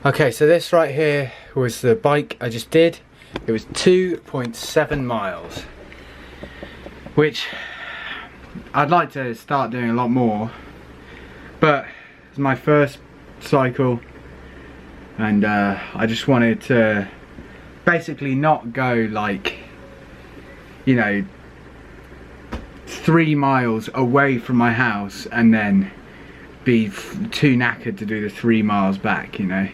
Okay, so this right here was the bike I just did. It was 2.7 miles, which I'd like to start doing a lot more, but it's my first cycle and I just wanted to basically not go like, you know, 3 miles away from my house and then be too knackered to do the 3 miles back, you know.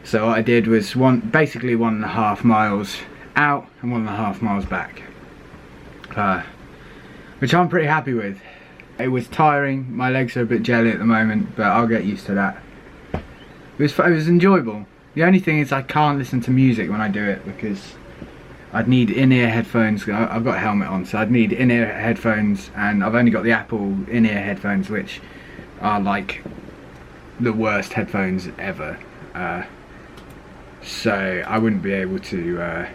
So what I did was basically 1.5 miles out and 1.5 miles back, which I'm pretty happy with. It was tiring, my legs are a bit jelly at the moment, but I'll get used to that. It was enjoyable. The only thing is I can't listen to music when I do it because I'd need in-ear headphones. I've got a helmet on, so I'd need in-ear headphones, and I've only got the Apple in-ear headphones, which are like the worst headphones ever. So I wouldn't be able to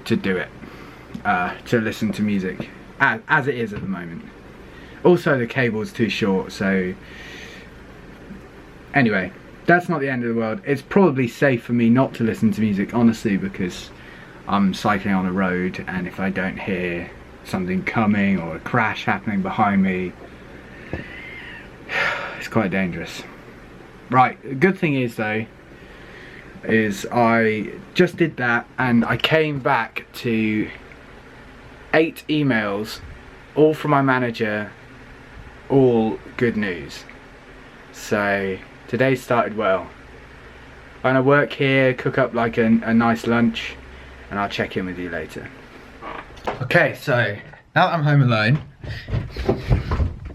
do it, to listen to music as it is at the moment. Also, the cable's too short, so anyway, that's not the end of the world. It's probably safe for me not to listen to music, honestly, because I'm cycling on a road, and if I don't hear something coming or a crash happening behind me, it's quite dangerous. Right, the good thing is though, is I just did that and I came back to 8 emails, all from my manager, all good news. So today started well. I'm gonna work here, cook up like a nice lunch, and I'll check in with you later. Okay, so now that I'm home alone,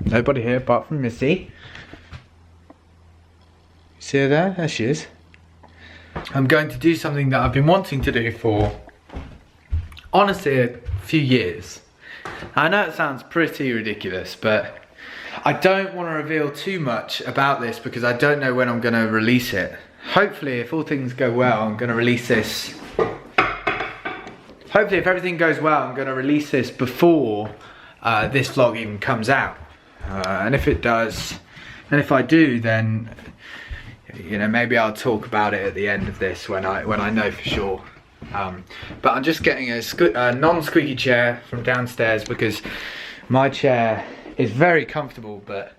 nobody here apart from Missy. See her there? There she is. I'm going to do something that I've been wanting to do for, honestly, a few years. I know it sounds pretty ridiculous, but I don't want to reveal too much about this because I don't know when I'm going to release it. Hopefully, if all things go well, I'm going to release this. Hopefully, if everything goes well, I'm going to release this before this vlog even comes out. And if it does, and if I do, then, you know, maybe I'll talk about it at the end of this when I know for sure. But I'm just getting a non-squeaky chair from downstairs because my chair is very comfortable, but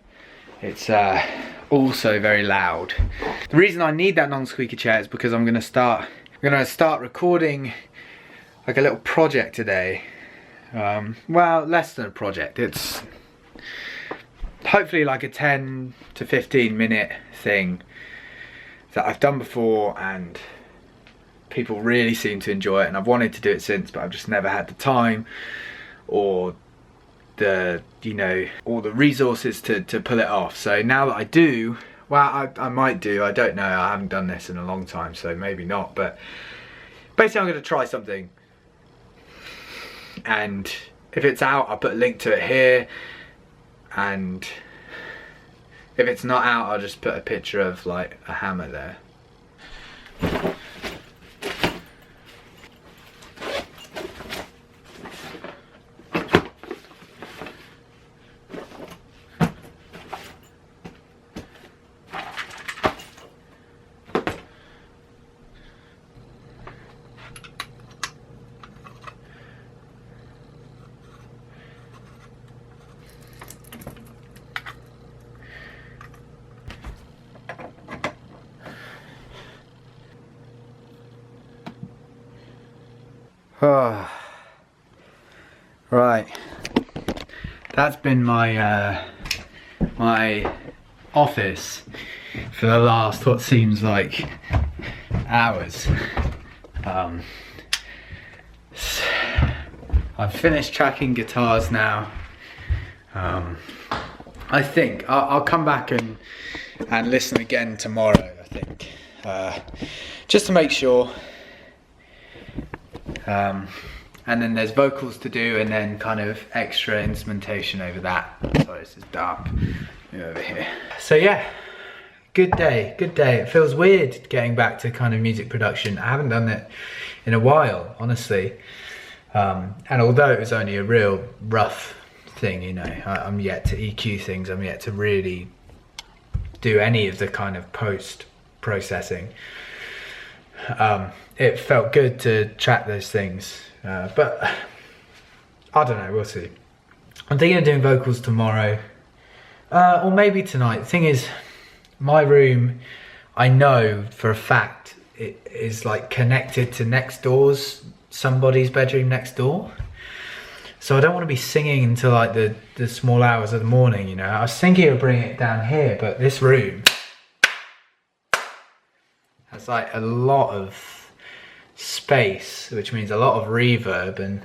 it's also very loud. The reason I need that non-squeaky chair is because I'm gonna start recording like a little project today. Well, less than a project. It's hopefully like a 10 to 15 minute thing that I've done before and people really seem to enjoy it, and I've wanted to do it since, but I've just never had the time or the, you know, all the resources to pull it off. So now that I do, well, I might do, I don't know, I haven't done this in a long time, so maybe not, but basically I'm going to try something, and if it's out I'll put a link to it here, and if it's not out I'll just put a picture of like a hammer there. Oh, right, that's been my my office for the last what seems like hours. I've finished tracking guitars now. I think I'll come back and listen again tomorrow, I think, just to make sure. And then there's vocals to do, and then kind of extra instrumentation over that. Sorry, this is dark. Over here. So yeah, good day, good day. It feels weird getting back to kind of music production. I haven't done it in a while, honestly. And although it was only a real rough thing, you know, I'm yet to EQ things. I'm yet to really do any of the kind of post processing. It felt good to track those things, but I don't know, we'll see. I'm thinking of doing vocals tomorrow, or maybe tonight. The thing is, my room, I know for a fact it is like connected to next door's, somebody's bedroom next door. So I don't want to be singing until like the small hours of the morning, you know. I was thinking of bringing it down here, but this room has like a lot of space, which means a lot of reverb, and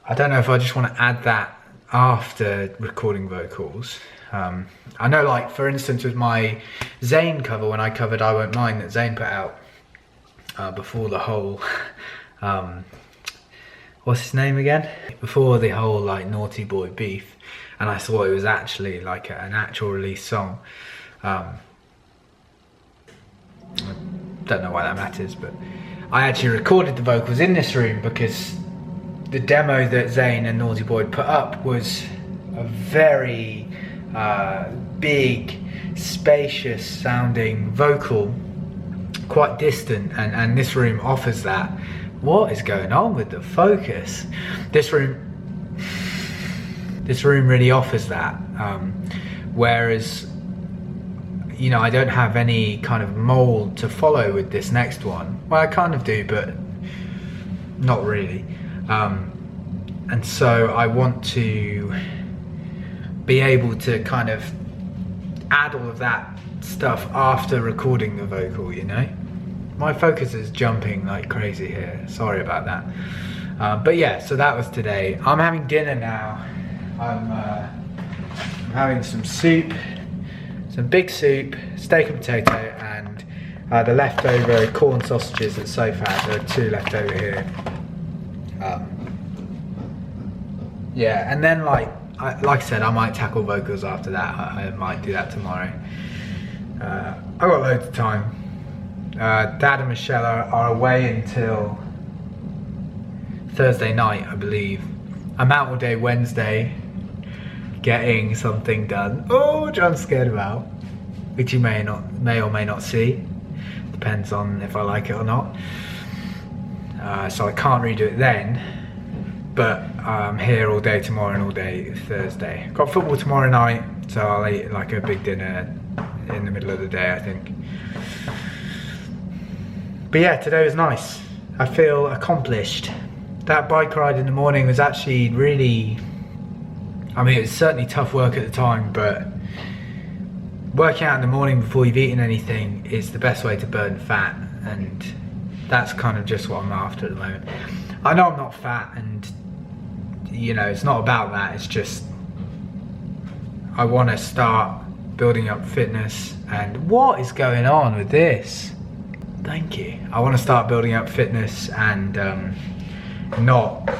I don't know if I just want to add that after recording vocals. I know, like for instance with my Zayn cover, when I covered I Won't Mind that Zayn put out before the whole what's his name again? Before the whole like Naughty Boy beef, and I thought it was actually like an actual release song. I don't know why that matters, but I actually recorded the vocals in this room because the demo that Zayn and Naughty Boy put up was a very big, spacious sounding vocal, quite distant, and this room offers that. What is going on with the focus? This room really offers that, whereas, you know, I don't have any kind of mold to follow with this next one. Well, I kind of do, but not really. And so I want to be able to kind of add all of that stuff after recording the vocal, you know? My focus is jumping like crazy here, sorry about that. But yeah, so that was today. I'm having dinner now. I'm having some soup, some big soup, steak and potato, and the leftover corn sausages that Soph had. There are 2 left over here. Yeah, and then like I said, I might tackle vocals after that. I might do that tomorrow. I've got loads of time. Dad and Michelle are away until Thursday night, I believe. I'm out all day Wednesday getting something done, which I'm scared about, which you may or may not see. Depends on if I like it or not. So I can't redo it then, but I'm here all day tomorrow and all day Thursday. Got football tomorrow night, so I'll eat like a big dinner in the middle of the day, I think. But yeah, today was nice. I feel accomplished. That bike ride in the morning was actually really, I mean, it was certainly tough work at the time, but working out in the morning before you've eaten anything is the best way to burn fat, and that's kind of just what I'm after at the moment. I know I'm not fat, and you know, it's not about that, it's just I want to start building up fitness. And what is going on with this? Thank you. I want to start building up fitness and not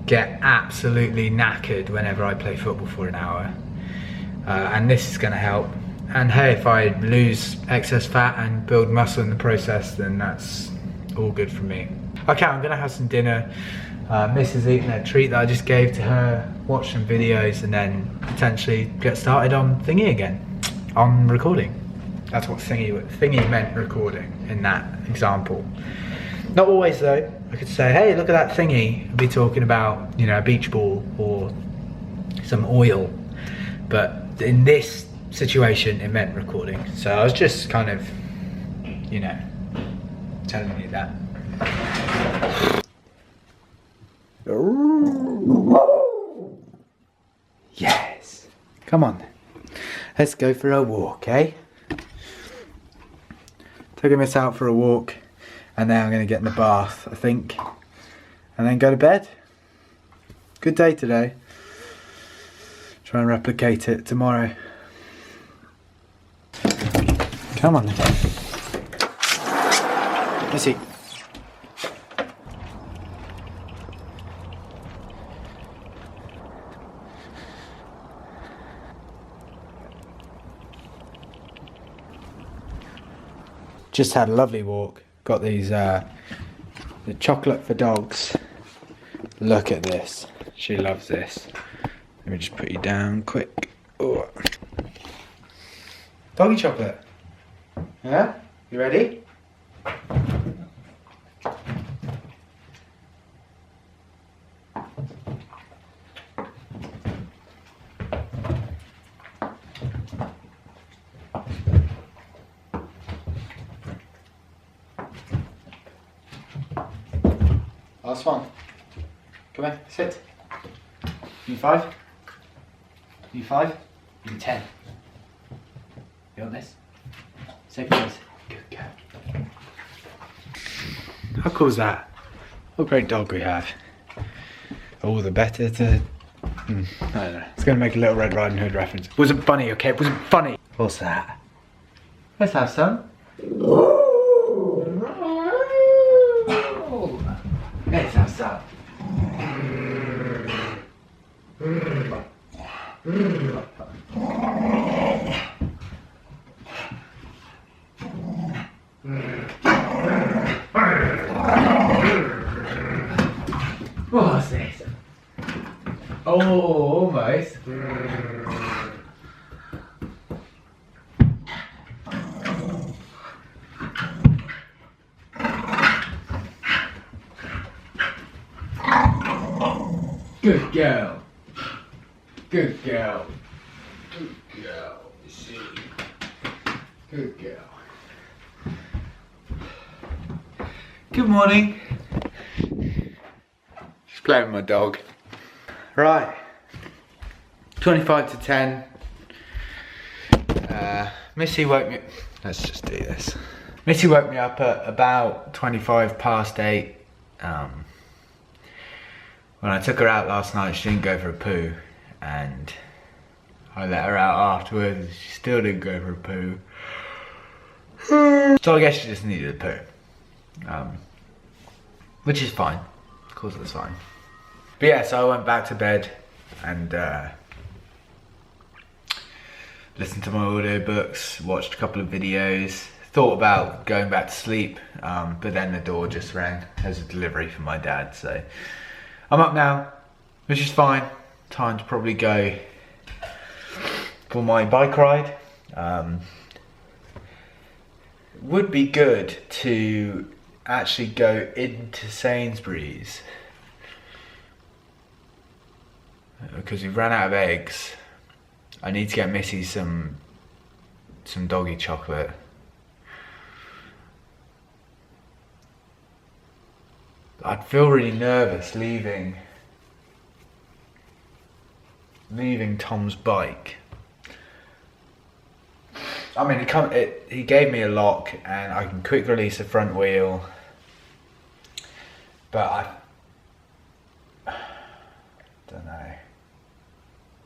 get absolutely knackered whenever I play football for an hour. And this is going to help. And hey, if I lose excess fat and build muscle in the process, then that's all good for me. Okay, I'm going to have some dinner. Mrs. eating a treat that I just gave to her, watch some videos, and then potentially get started on thingy again, on recording. That's what thingy meant, recording, in that example. Not always though. I could say, hey, look at that thingy. I'd be talking about, you know, a beach ball or some oil. But in this situation, it meant recording. So I was just kind of, you know, telling you that. Yes. Come on. Let's go for a walk, eh? Taking Miss out for a walk, and then I'm going to get in the bath, I think, and then go to bed. Good day today. Try and replicate it tomorrow. Come on. Let's see. Just had a lovely walk. Got these the chocolate for dogs. Look at this. She loves this. Let me just put you down quick. Oh. Doggy chocolate. Yeah? You ready? Last one. Come here, sit. You 5? You 5? You 10. You want this? Say please. Good girl. How cool is that? What a great dog we have. All the better to... I don't know. It's going to make a Little Red Riding Hood reference. It wasn't funny, okay? It wasn't funny. What's that? Let's have some. Let's have some. What's this? Oh, almost. Good girl. Good girl. Good girl. See. Good girl. Good morning. Just playing with my dog. Right. 25 to 10. Missy woke me. Let's just do this. Missy woke me up at about 25 past 8. When I took her out last night, she didn't go for a poo, and I let her out afterwards. She still didn't go for a poo. So I guess she just needed a poo, which is fine. Of course, that's fine. But yeah, so I went back to bed and listened to my audiobooks, watched a couple of videos, thought about going back to sleep, but then the door just rang. There's a delivery from my dad, so I'm up now, which is fine. Time to probably go for my bike ride. Would be good to actually go into Sainsbury's, because we've ran out of eggs. I need to get Missy some doggy chocolate. I'd feel really nervous leaving Tom's bike. I mean, he gave me a lock and I can quick release the front wheel, but I don't know.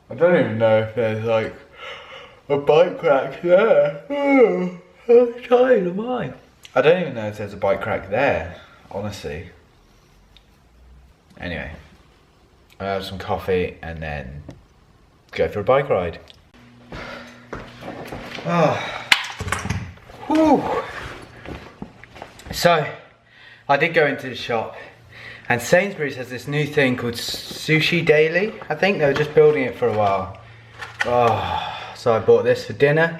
I don't even know if there's like a bike rack there. Oh, how tired am I? I don't even know if there's a bike rack there, honestly. Anyway, I'll have some coffee and then go for a bike ride. Oh. Whew. So, I did go into the shop, and Sainsbury's has this new thing called Sushi Daily. I think they were just building it for a while. Oh, so I bought this for dinner.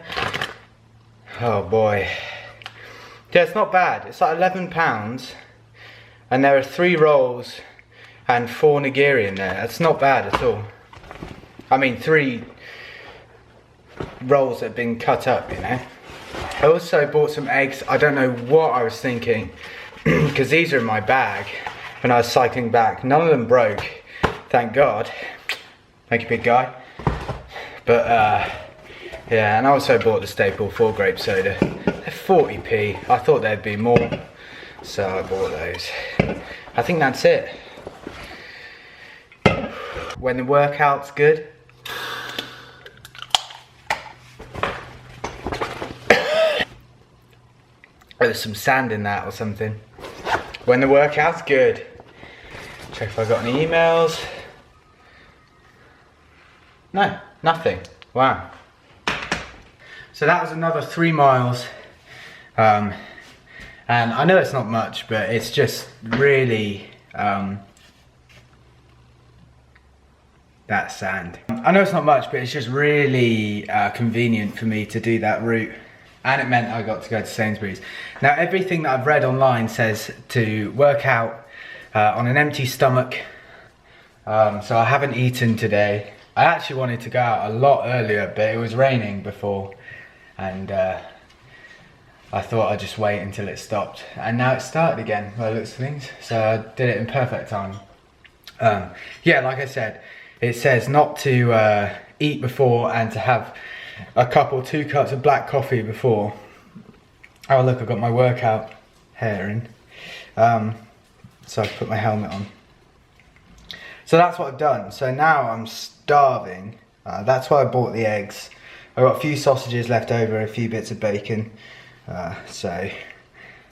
Oh boy. Yeah, it's not bad. It's like £11, and there are 3 rolls and 4 nigiri in there. That's not bad at all. I mean, 3 rolls that have been cut up, you know. I also bought some eggs. I don't know what I was thinking, because these are in my bag when I was cycling back. None of them broke, thank God. Thank you, big guy. But yeah, and I also bought the staple 4 grape soda. They're 40p. I thought there'd be more, so I bought those. I think that's it. When the workout's good, there's some sand in that or something. When the workout's good. Check if I got any emails. No, nothing. Wow. So that was another 3 miles. And I know it's not much, but it's just really that sand. I know it's not much, but it's just really convenient for me to do that route. And it meant I got to go to Sainsbury's. Now, everything that I've read online says to work out on an empty stomach. So I haven't eaten today. I actually wanted to go out a lot earlier, but it was raining before. And I thought I'd just wait until it stopped. And now it started again, by the looks of things. So I did it in perfect time. Yeah, like I said, it says not to eat before and to have a cup or 2 cups of black coffee before. Oh look, I've got my workout hair in. So I've put my helmet on. So that's what I've done. So now I'm starving. That's why I bought the eggs. I've got a few sausages left over, a few bits of bacon. So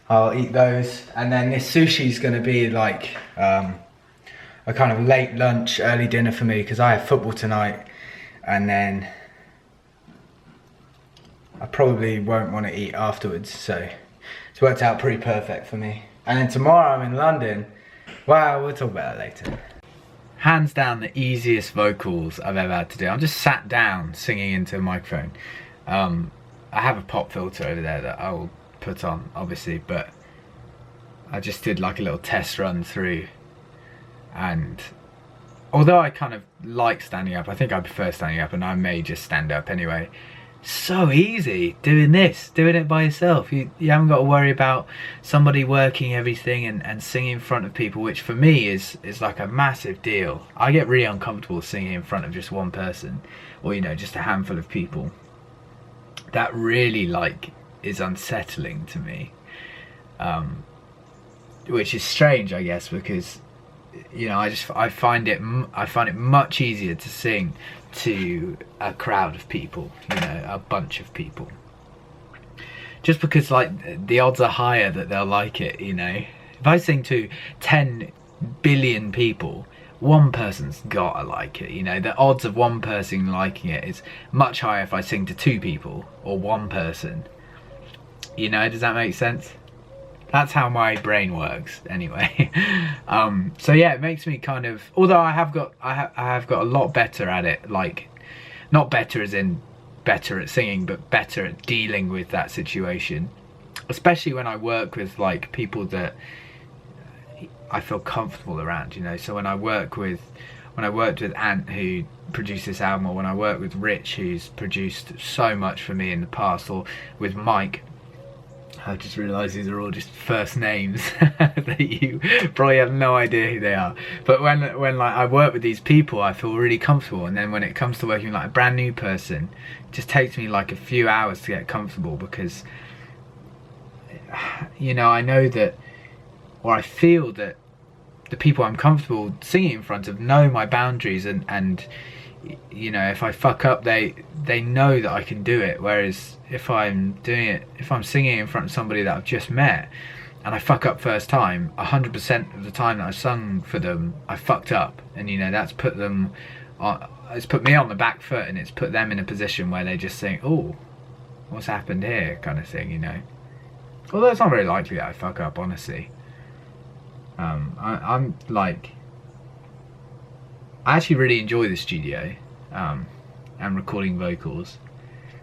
I'll eat those. And then this sushi is going to be like a kind of late lunch, early dinner for me, because I have football tonight. And then I probably won't want to eat afterwards, so it's worked out pretty perfect for me. And then tomorrow I'm in London. Well, we'll talk about it later. Hands down the easiest vocals I've ever had to do. I'm just sat down singing into a microphone. I have a pop filter over there that I will put on, obviously, but I just did like a little test run through. And although I kind of like standing up, I think I prefer standing up, and I may just stand up anyway. So easy doing this, doing it by yourself. You haven't got to worry about somebody working everything and singing in front of people, which for me is like a massive deal. I get really uncomfortable singing in front of just one person, or you know, just a handful of people. That really like is unsettling to me, which is strange, I guess, because you know, I find it much easier to sing to a crowd of people, you know, a bunch of people, just because like the odds are higher that they'll like it. You know, if I sing to 10 billion people, one person's gotta like it. You know, the odds of one person liking it is much higher if I sing to 2 people or 1 person. You know, does that make sense? That's how my brain works anyway. So yeah, it makes me kind of, although I have got a lot better at it, like not better as in better at singing, but better at dealing with that situation, especially when I work with like people that I feel comfortable around, you know. So when I worked with Ant, who produced this album, or when I work with Rich, who's produced so much for me in the past, or with Mike, I just realised these are all just first names that you probably have no idea who they are. But when like I work with these people, I feel really comfortable. And then when it comes to working with like a brand new person, it just takes me like a few hours to get comfortable, because you know, I know that, or I feel that the people I'm comfortable singing in front of know my boundaries, and you know, if I fuck up, they know that I can do it. Whereas if I'm singing in front of somebody that I've just met and I fuck up first time, 100% of the time that I've sung for them, I fucked up. And you know, that's put them on, it's put me on the back foot, and it's put them in a position where they just think, oh, what's happened here, kind of thing, you know. Although it's not very likely that I fuck up, honestly. I'm like, I actually really enjoy the studio and recording vocals.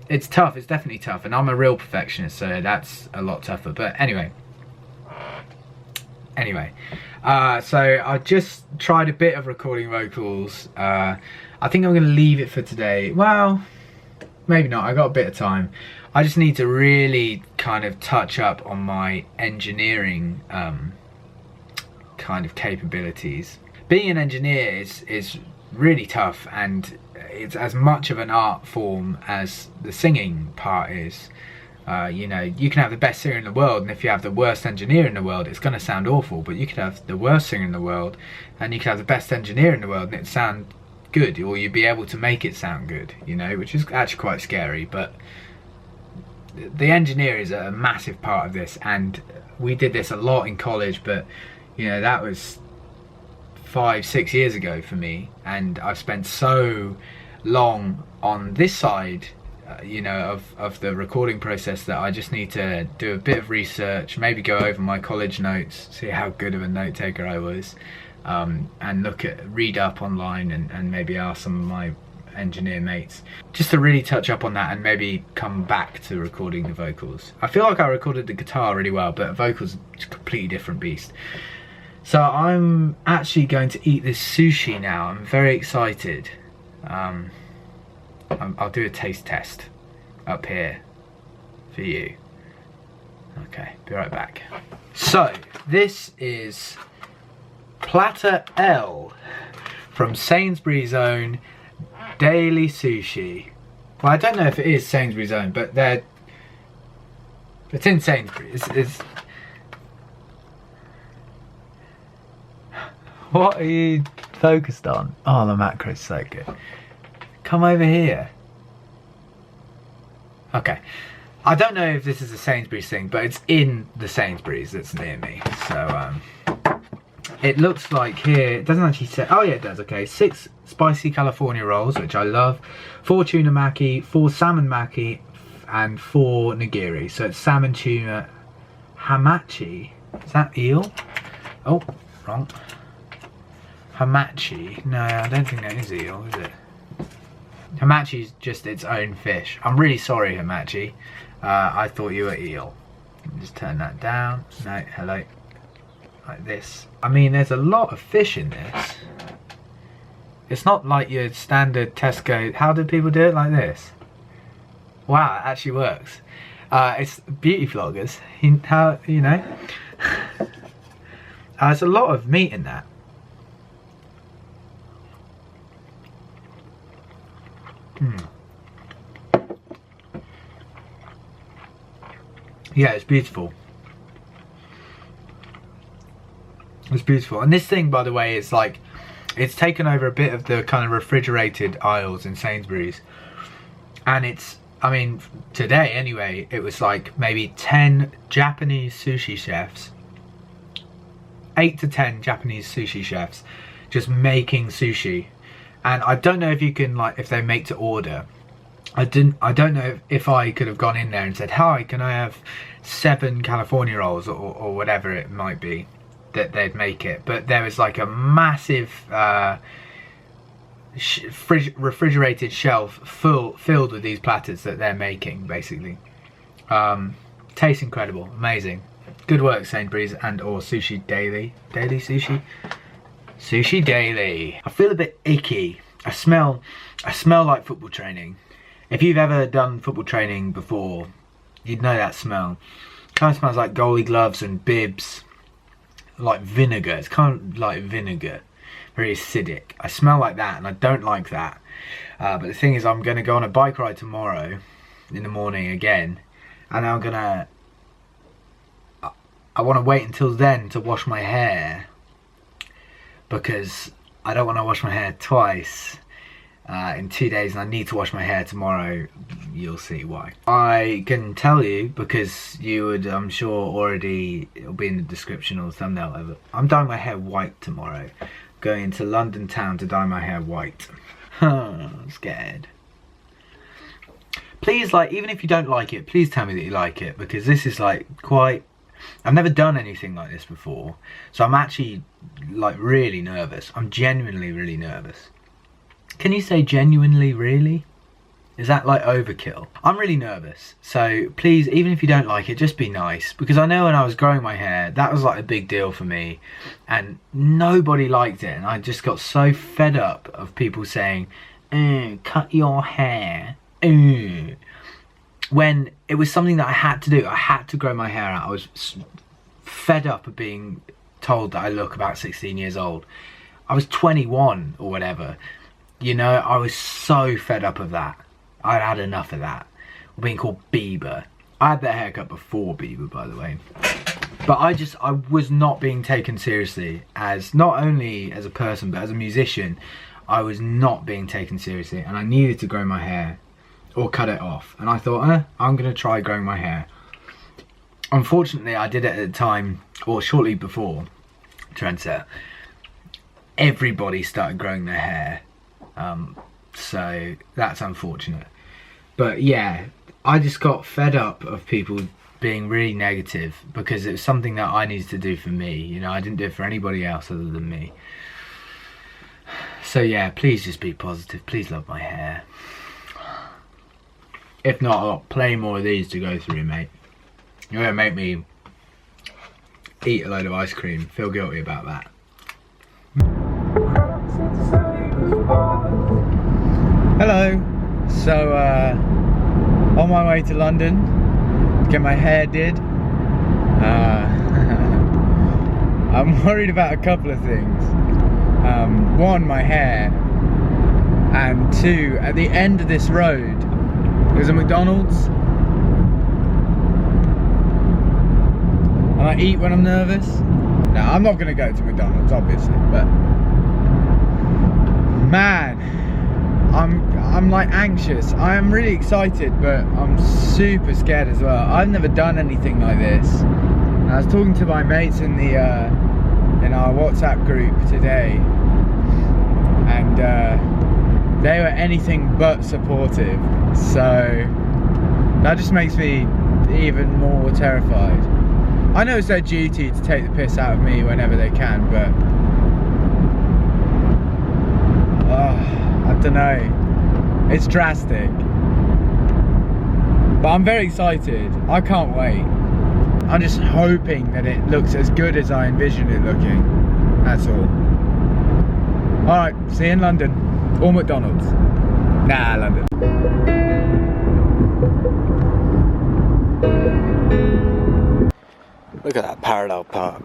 It's tough, it's definitely tough, and I'm a real perfectionist, so that's a lot tougher. But anyway, so I just tried a bit of recording vocals. I think I'm going to leave it for today. Well, maybe not, I got a bit of time. I just need to really kind of touch up on my engineering kind of capabilities. Being an engineer is really tough, and it's as much of an art form as the singing part is. You know, you can have the best singer in the world, and if you have the worst engineer in the world, it's going to sound awful. But you could have the worst singer in the world, and you could have the best engineer in the world, and it'd sound good, or you'd be able to make it sound good, you know, which is actually quite scary. But the engineer is a massive part of this, and we did this a lot in college, but you know, that was 5-6 years ago for me, and I've spent so long on this side, you know, of the recording process, that I just need to do a bit of research, maybe go over my college notes, see how good of a note taker I was, and read up online and maybe ask some of my engineer mates just to really touch up on that and maybe come back to recording the vocals. I feel like I recorded the guitar really well, but vocals is a completely different beast. So I'm actually going to eat this sushi now. I'm very excited. I'll do a taste test up here for you. Okay, be right back. So this is Platter L from Sainsbury's own Daily Sushi. Well, I don't know if it is Sainsbury's own, but it's in Sainsbury's. What are you focused on? Oh, the macro's so good. Come over here. Okay. I don't know if this is a Sainsbury's thing, but it's in the Sainsbury's that's near me. So, it looks like here, it doesn't actually say, oh yeah it does, okay. 6 spicy California rolls, which I love. 4 tuna maki, 4 salmon maki, and 4 nigiri. So it's salmon, tuna, hamachi. Is that eel? Oh, wrong. Hamachi. No, I don't think that is eel, is it? Hamachi is just its own fish. I'm really sorry, Hamachi. I thought you were eel. Just turn that down. No, hello. Like this. I mean, there's a lot of fish in this. It's not like your standard Tesco. How do people do it like this? Wow, it actually works. It's beauty vloggers. How, you know? There's a lot of meat in that. Yeah, it's beautiful. It's beautiful. And this thing, by the way, is like, it's taken over a bit of the kind of refrigerated aisles in Sainsbury's. And it's, I mean, today anyway, it was like maybe 10 Japanese sushi chefs. 8 to 10 Japanese sushi chefs just making sushi. And I don't know if you can, like, if they make to order. I don't know if I could have gone in there and said, hi, can I have 7 California rolls or whatever it might be, that they'd make it. But there was like a massive refrigerated shelf filled with these platters that they're making, basically. Tastes incredible, amazing. Good work, Sainsbury's and or Sushi Daily. Daily Sushi? Sushi Daily. I feel a bit icky. I smell like football training. If you've ever done football training before, you'd know that smell. It kind of smells like goalie gloves and bibs. Like vinegar. It's kind of like vinegar. Very acidic. I smell like that and I don't like that. But the thing is, I'm going to go on a bike ride tomorrow in the morning again. And I'm going to... I want to wait until then to wash my hair. Because I don't want to wash my hair twice in 2 days, and I need to wash my hair tomorrow. You'll see why. I can tell you, because you would, I'm sure, already, it'll be in the description or the thumbnail. I'm dyeing my hair white tomorrow. Going into London town to dye my hair white. I'm scared. Please, like, even if you don't like it, please tell me that you like it, because this is like quite... I've never done anything like this before, so I'm actually like really nervous. I'm genuinely really nervous. Can you say genuinely really? Is that like overkill? I'm really nervous, so please, even if you don't like it, just be nice, because I know when I was growing my hair, that was like a big deal for me, and nobody liked it, and I just got so fed up of people saying, cut your hair, when it was something that I had to do. I had to grow my hair out. I was fed up of being told that I look about 16 years old. I was 21 or whatever. You know, I was so fed up of that. I'd had enough of that. Being called Bieber. I had that haircut before Bieber, by the way. But I was not being taken seriously as, not only as a person, but as a musician. I was not being taken seriously, and I needed to grow my hair or cut it off. And I thought, I'm gonna try growing my hair. Unfortunately, I did it at the time, or shortly before Trendsetter. Everybody started growing their hair. So that's unfortunate. But yeah, I just got fed up of people being really negative because it was something that I needed to do for me. You know, I didn't do it for anybody else other than me. So yeah, please just be positive. Please love my hair. If not, I'll plenty more of these to go through, mate. You're gonna make me eat a load of ice cream. Feel guilty about that. Hello. So, on my way to London to get my hair did. I'm worried about a couple of things. One, my hair, and two, at the end of this road there's a McDonald's, and I eat when I'm nervous. Now, I'm not gonna go to McDonald's, obviously, but man, I'm like anxious. I am really excited, but I'm super scared as well. I've never done anything like this. And I was talking to my mates in the in our WhatsApp group today, and they were anything but supportive. So that just makes me even more terrified. I know it's their duty to take the piss out of me whenever they can, but I don't know. It's drastic, but I'm very excited. I can't wait. I'm just hoping that it looks as good as I envisioned it looking. That's all. Alright, see you in London. Or McDonald's. Nah, London. Look at that parallel park.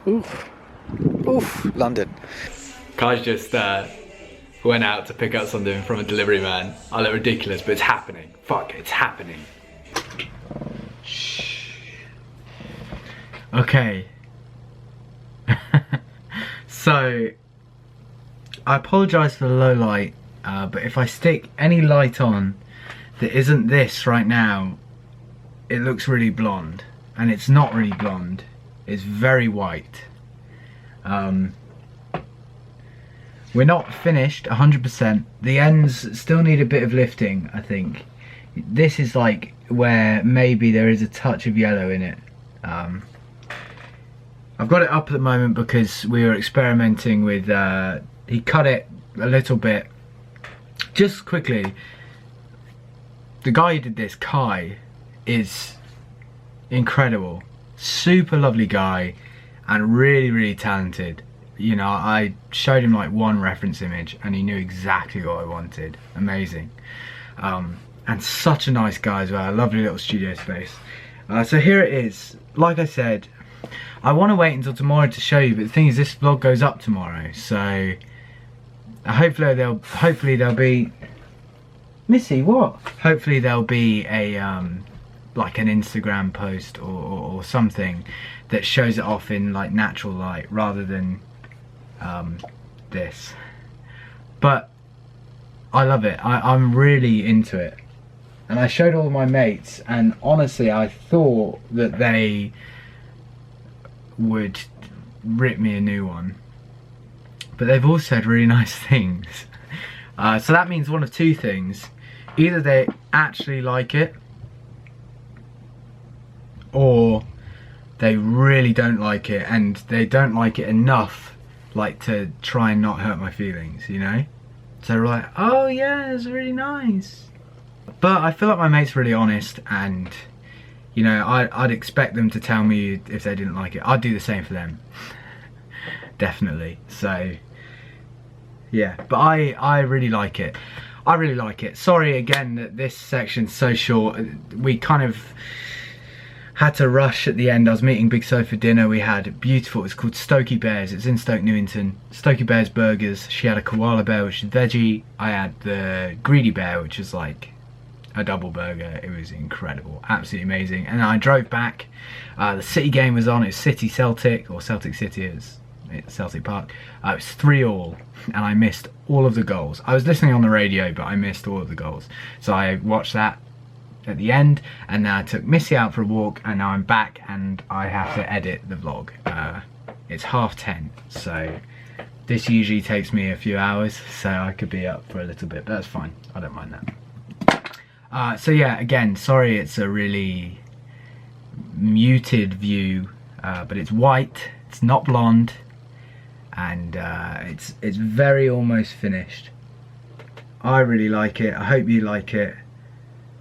Oof. Oof, London. Kai's just went out to pick up something from a delivery man. I look ridiculous, but it's happening. Fuck, it's happening. Shh. Okay. So, I apologise for the low light, but if I stick any light on that isn't this right now, it looks really blonde. And it's not really blonde. It's very white. We're not finished 100%. The ends still need a bit of lifting, I think. This is like where maybe there is a touch of yellow in it. I've got it up at the moment because we were experimenting with, he cut it a little bit. Just quickly, the guy who did this, Kai, is incredible. Super lovely guy and really, really talented. You know, I showed him like one reference image and he knew exactly what I wanted. Amazing. And such a nice guy as well. A lovely little studio space. So here it is. Like I said, I want to wait until tomorrow to show you, but the thing is this vlog goes up tomorrow, so hopefully there'll be Missy, what? Hopefully there'll be a like an Instagram post or something that shows it off in like natural light rather than this. But I love it. I'm really into it, and I showed all my mates, and honestly I thought that they would rip me a new one, but they've all said really nice things. So that means one of two things: either they actually like it, or they really don't like it, and they don't like it enough like to try and not hurt my feelings, you know? So they're like, oh yeah, it's really nice. But I feel like my mate's really honest, and you know, I'd expect them to tell me if they didn't like it. I'd do the same for them. Definitely. So yeah, but I really like it. I really like it. Sorry again that this section's so short. We kind of had to rush at the end. I was meeting Big So for dinner. We had beautiful, it's called Stokey Bears. It's in Stoke Newington. Stokey Bears burgers. She had a koala bear, which is veggie. I had the greedy bear, which is like a double burger. It was incredible, absolutely amazing. And I drove back. The City game was on. It was City Celtic, or Celtic City. It's Celtic Park. It was 3-3, and I missed all of the goals. I was listening on the radio, but I missed all of the goals. So I watched that at the end, and now I took Missy out for a walk, and now I'm back and I have to edit the vlog. It's 10:30, so this usually takes me a few hours, so I could be up for a little bit, but that's fine. I don't mind that. So yeah, again, sorry it's a really muted view, but it's white, it's not blonde, and it's very almost finished. I really like it. I hope you like it.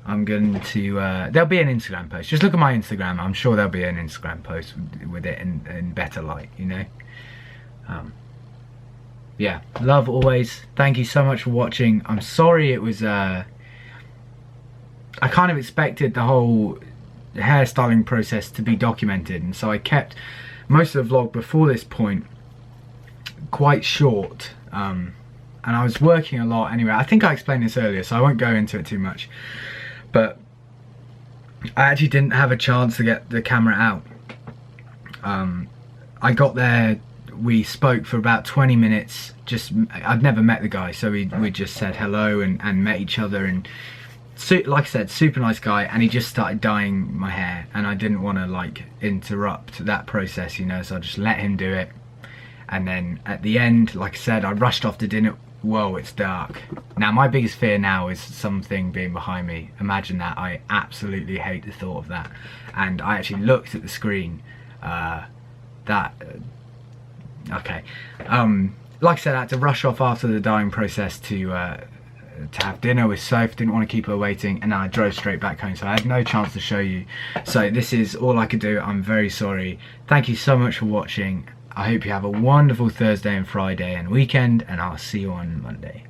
I'm going to, there'll be an Instagram post. Just look at my Instagram. I'm sure there'll be an Instagram post with it in better light, you know. Yeah, love always. Thank you so much for watching. I'm sorry it was, I kind of expected the whole hairstyling process to be documented, and so I kept most of the vlog before this point quite short. And I was working a lot anyway. I think I explained this earlier, so I won't go into it too much. But I actually didn't have a chance to get the camera out. I got there, we spoke for about 20 minutes. I'd never met the guy, so we just said hello and met each other. And like I said, super nice guy. And he just started dyeing my hair, and I didn't want to like interrupt that process, you know, so I just let him do it. And then at the end, like I said, I rushed off to dinner. Whoa, it's dark. Now my biggest fear now is something being behind me. Imagine that. I absolutely hate the thought of that. And I actually looked at the screen. Okay. Like I said, I had to rush off after the dyeing process to have dinner with Soph. Didn't want to keep her waiting, and then I drove straight back home, so I had no chance to show you. So this is all I could do. I'm very sorry. Thank you so much for watching. I hope you have a wonderful Thursday and Friday and weekend, and I'll see you on Monday.